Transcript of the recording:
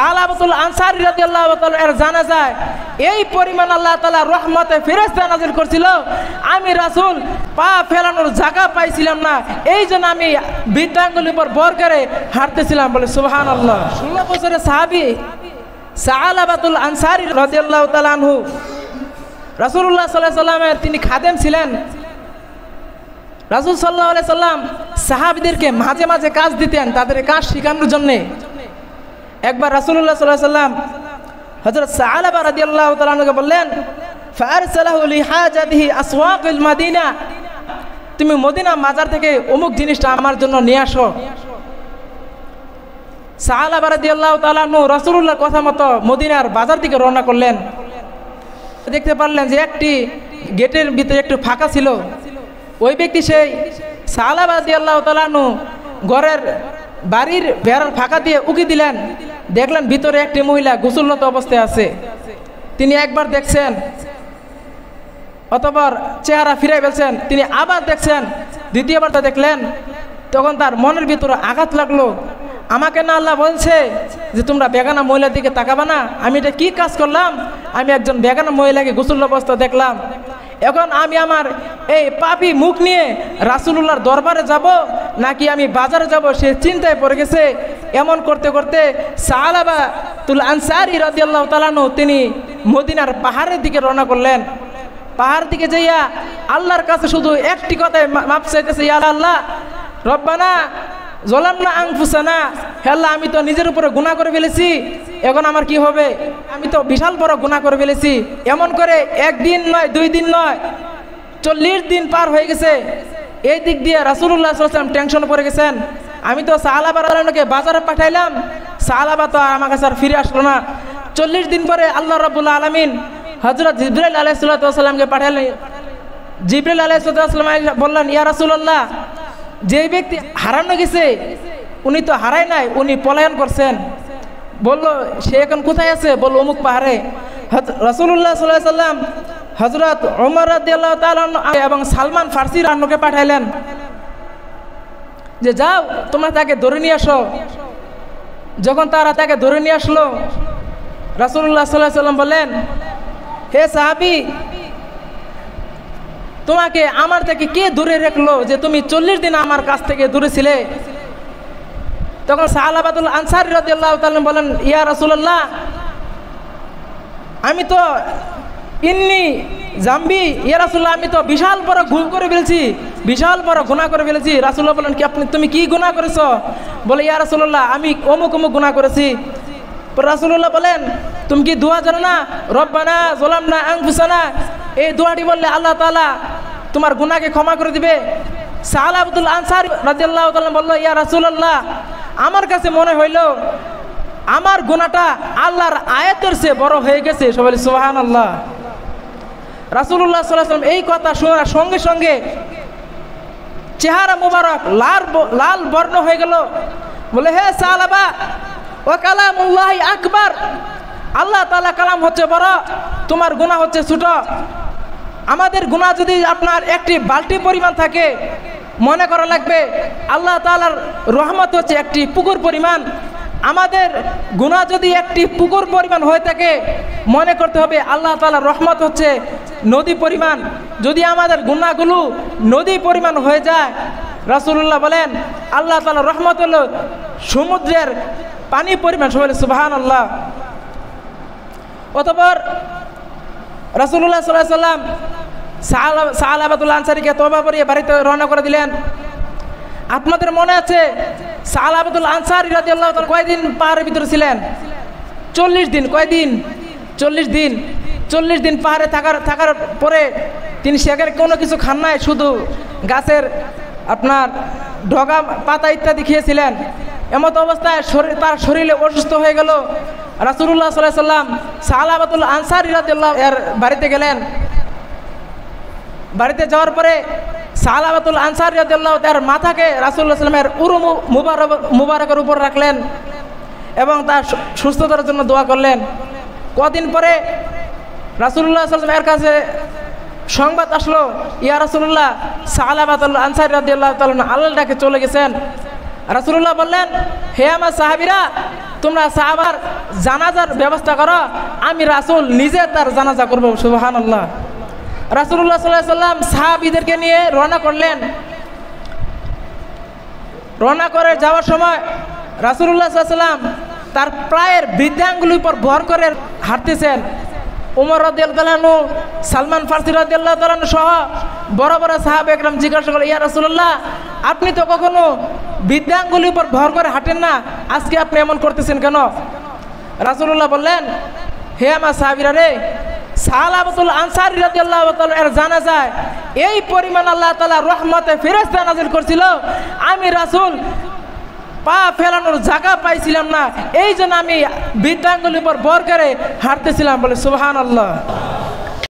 সালাবাতুল আনসারী রাদিয়াল্লাহু তাআলা এর জানাজায় এই পরিমাণ আল্লাহ তাআলা রহমতে ফেরেশতা নাযিল করছিল, আমি রাসূল পা ফেলানোর জায়গা পাইছিলাম না, এই জন্য আমি বৃদ্ধাঙ্গুলির উপর ভর করে হাঁটতেছিলাম। বলে সুবহানাল্লাহ। 16 বছরের সাহাবী সালাবাতুল আনসারী রাদিয়াল্লাহু তাআলা আনহু রাসূলুল্লাহ সাল্লাল্লাহু আলাইহি সাল্লামের তিনি খাদেম ছিলেন। রাসূল সাল্লাল্লাহু আলাইহি সাল্লাম সাহাবীদেরকে মাঝে মাঝে কাজ দিতেন, তাদের কাজ শেখানোর জন্যে। একবার রাসূলুল্লাহ সাল্লাল্লাহু আলাইহি সাল্লাম হযরত সালাবা রাদিয়াল্লাহু তাআলা আনহুকে বললেন, ফারসালাহু লিহাজাতিহি আসওয়াকিল মদিনা, তুমি মদিনা বাজার থেকে অমুক জিনিসটা আমার জন্য নিয়ে আসো। সালাবা রাদিয়াল্লাহু তাআলা আনহু রাসূলুল্লাহর কথা মতো মদিনার বাজার থেকে রওনা করলেন। দেখতে পারলেন যে একটি গেটের ভিতরে একটু ফাঁকা ছিল। ওই ব্যক্তি সেই সালাবা রাদিয়াল্লাহু তাআলা আনহু ঘরের বাড়ির বেড়ার ফাঁকা দিয়ে উকি দিলেন, দেখলেন ভিতরে একটি মহিলা গোসলরত অবস্থায় আছে। তিনি একবার দেখছেন, অতঃপর চেহারা ফিরাই ফেলছেন। তিনি আবার দেখছেন, দ্বিতীয়বার তা দেখলেন। তখন তার মনের ভিতরে আঘাত লাগলো, আমাকে না আল্লাহ বলছে যে তোমরা বেগানা মহিলার দিকে তাকাবা না? আমি এটা কি কাজ করলাম? আমি একজন বেগানা মহিলাকে গোসল অবস্থা দেখলাম। এখন আমি আমার এই পাপী মুখ নিয়ে রাসূলুল্লাহর দরবারে যাব নাকি আমি বাজারে যাব, সে চিন্তায় পড়ে গেছে। এমন করতে করতে সালাবাতুল আনসারী রাদিয়াল্লাহু তাআলা আনহু তিনি মদিনার পাহাড়ের দিকে রওনা করলেন। পাহাড় দিকে যাইয়া আল্লাহর কাছে শুধু একটি কথায় মাপ চাইতেছে, ইয়া আল্লাহ রব্বানা যালামনা আনফুসানা, হে আল্লাহ আমি তো নিজের উপরে গুনাহ করে ফেলেছি, এখন আমার কি হবে? আমি তো বিশাল বড় গুনাহ করে ফেলেছি। এমন করে একদিন নয়, 2 দিন নয়, 40 দিন পার হয়ে গেছে। এই দিক দিয়ে রাসূলুল্লাহ সাল্লাল্লাহু আলাইহি ওয়াসাল্লাম টেনশনে পড়ে গেছেন। আমি তো সালাবা রাদিয়াল্লাহুকে বাজারে পাঠাইলাম, সালাবা তো আমার কাছে আর ফিরে আসলো না। 40 দিন পরে আল্লাহ রাব্বুল আলামিন হযরত জিবরাইল আলাইহিস সালামকে পাঠালেন। জিবরাইল আলাইহিস সালাম বললেন, ইয়া রাসূলুল্লাহ, যে ব্যক্তি হারানো গেছে উনি তো হারায় নাই, উনি পলায়ন করছেন। বলল সে এখন কোথায় আছে? বলল অমুক পাহাড়ে। রাসূলুল্লাহ সাল্লাল্লাহু আলাইহি ওয়াসাল্লাম হযরত ওমর রাদিয়াল্লাহু তাআলা এবং সালমান ফারসি রান্নকে পাঠাইলেন যে যাও তোমরা তাকে ধরে নিয়ে আসো। যখন তারা তাকে ধরে নিয়ে আসলো, রাসূলুল্লাহ সাল্লাল্লাহু আলাইহি ওয়াসাল্লাম বললেন, হে সাহাবী, তোমাকে আমার থেকে কে দূরে রাখলো যে তুমি 40 দিন আমার কাছ থেকে দূরে ছিলে? তখন সালাবাতুল আনসারী রাদিয়াল্লাহু তাআলা বলেন, ইয়া রাসূলুল্লাহ, আমি তো ইন্নী জাম্বি, ইয়া রাসূলুল্লাহ, আমি তো বিশাল বড় ভুল করে ফেলেছি, বিশাল বড় গুনাহ করে ফেলেছি। রাসূলুল্লাহ বলেন, কি তুমি কি গুনাহ করেছো? বলে, ইয়া রাসূলুল্লাহ, আমি অমুক অমুক গুনাহ করেছি। রাসূলুল্লাহ বলেন, তুমি কি দোয়া জানো না? রব্বানা যালামনা আনফুসানা, এই দোয়াটি বললে আল্লাহ তাআলা তোমার গুনাহকে ক্ষমা করে দিবে। সালাবাতুল আনসারী রাদিয়াল্লাহু তাআলা বলল, ইয়া রাসূলুল্লাহ, আমার কাছে মনে হইল আমার গুনাহটা আল্লাহর আয়াতের চেয়ে বড় হয়ে গেছে। সবাই সুবহানাল্লাহ। রাসূলুল্লাহ সাল্লাল্লাহু আলাইহি ওয়াসাল্লাম এই কথা শোনার সঙ্গে সঙ্গে চেহারা মুবারক লাল বর্ণ হয়ে গেল। বলে, হে সালাবা, ওয়া কালামুল্লাহি আকবার, আল্লাহ তাআলা কালাম হচ্ছে বড়, তোমার গুনাহ হচ্ছে ছোট। আমাদের গুনাহ যদি আপনার একটি বালতি পরিমাণ থাকে, মনে করা লাগবে আল্লাহ তাআলার রহমত হচ্ছে একটি পুকুর পরিমাণ। আমাদের গুনাহ যদি একটি পুকুর পরিমাণ হয়ে থাকে, মনে করতে হবে আল্লাহ তাআলার রহমত হচ্ছে নদী পরিমাণ। যদি আমাদের গুনাহগুলো নদী পরিমাণ হয়ে যায়, রাসূলুল্লাহ বলেন আল্লাহ তাআলার রহমত হলো সমুদ্রের পানি পরিমাণ। সবাই সুবহানাল্লাহ। অতঃপর রাসূলুল্লাহ সাল্লাল্লাহু আলাইহি ওয়াসাল্লাম সালাবাতুল আনসারীকে তওবা করিয়ে বাড়িতে রওনা করে দিলেন। আপনাদের মনে আছে সালাবাতুল আনসারী রাদিয়াল্লাহু তাআলা কয়দিন পাহাড়ের ভিতরে ছিলেন? 40 দিন। কয়দিন? 40 দিন। 40 দিন পাহাড়ে থাকার পরে তিনি সেখানে কোনো কিছু খান নাই, শুধু গাছের আপনার ডগা পাতা ইত্যাদি খেয়েছিলেন। এমত অবস্থায় তার শরীরে অসুস্থ হয়ে গেল। রাসূলুল্লাহ সাল্লাল্লাহু আলাইহি ওয়াসাল্লাম সালাবাতুল আনসারী রাদিয়াল্লাহু এর বাড়িতে গেলেন। বাড়িতে যাওয়ার পরে সালাবাতুল আনসারী রাদিয়াল্লাহু তার মাথাকে রাসূলুল্লাহ সাল্লাল্লাহু আলাইহি ওয়াসাল্লামের মুবারকের উপর রাখলেন এবং তার সুস্থতার জন্য দোয়া করলেন। কদিন পরে রাসূলুল্লাহ সাল্লাল্লাহু আলাইহি ওয়াসাল্লামের কাছে সংবাদ আসলো, ইয়া রাসূলুল্লাহ, সালাবাতুল আনসারী রাদিয়াল্লাহু তাআলা আল্লাহর ডাকে চলে গেছেন। রাসূলুল্লাহ বললেন, হে আমার সাহাবীরা, তোমরা সাহাবার জানাজার ব্যবস্থা করো, আমি রাসূল নিজে তার জানাজা করবো। সুবহানাল্লাহ। রাসূলুল্লাহ সাল্লাল্লাহু আলাইহি ওয়াসাল্লাম সাহাবীদেরকে নিয়ে রওনা করলেন। রওনা করে যাওয়ার সময় রাসূলুল্লাহ সাল্লাল্লাহু আলাইহি ওয়াসাল্লাম তার প্রায়ের বৃদ্ধাঙ্গুলির উপর ভর করে হাঁটতেছেন। উমর রাদিয়াল্লাহু আনহু, সালমান ফারসি রাদিয়াল্লাহু তাআলা সহ বড় বড় সাহাবা একরাম জিজ্ঞাসা করলেন, ইয়া রাসূলুল্লাহ, আপনি তো কখনো বৃদ্ধাঙ্গুলির উপর ভর করে হাঁটেন না, আজকে আপনি এমন করতেছেন কেন? রাসূলুল্লাহ বললেন, হে আমার সাহাবীরা রে, সালাবাতুল আনসারী রাদিয়াল্লাহু তাআলা এর জানাজায় এই পরিমাণ আল্লাহ তাআলা রহমতে ফেরেশতা নাযিল করছিল, আমি রাসূল পা ফেলানোর জায়গা পাইছিলাম না, এই জন্য আমি বৃদ্ধাঙ্গুলির উপর ভর করে হাঁটতেছিলাম। বলে সুবহানাল্লাহ।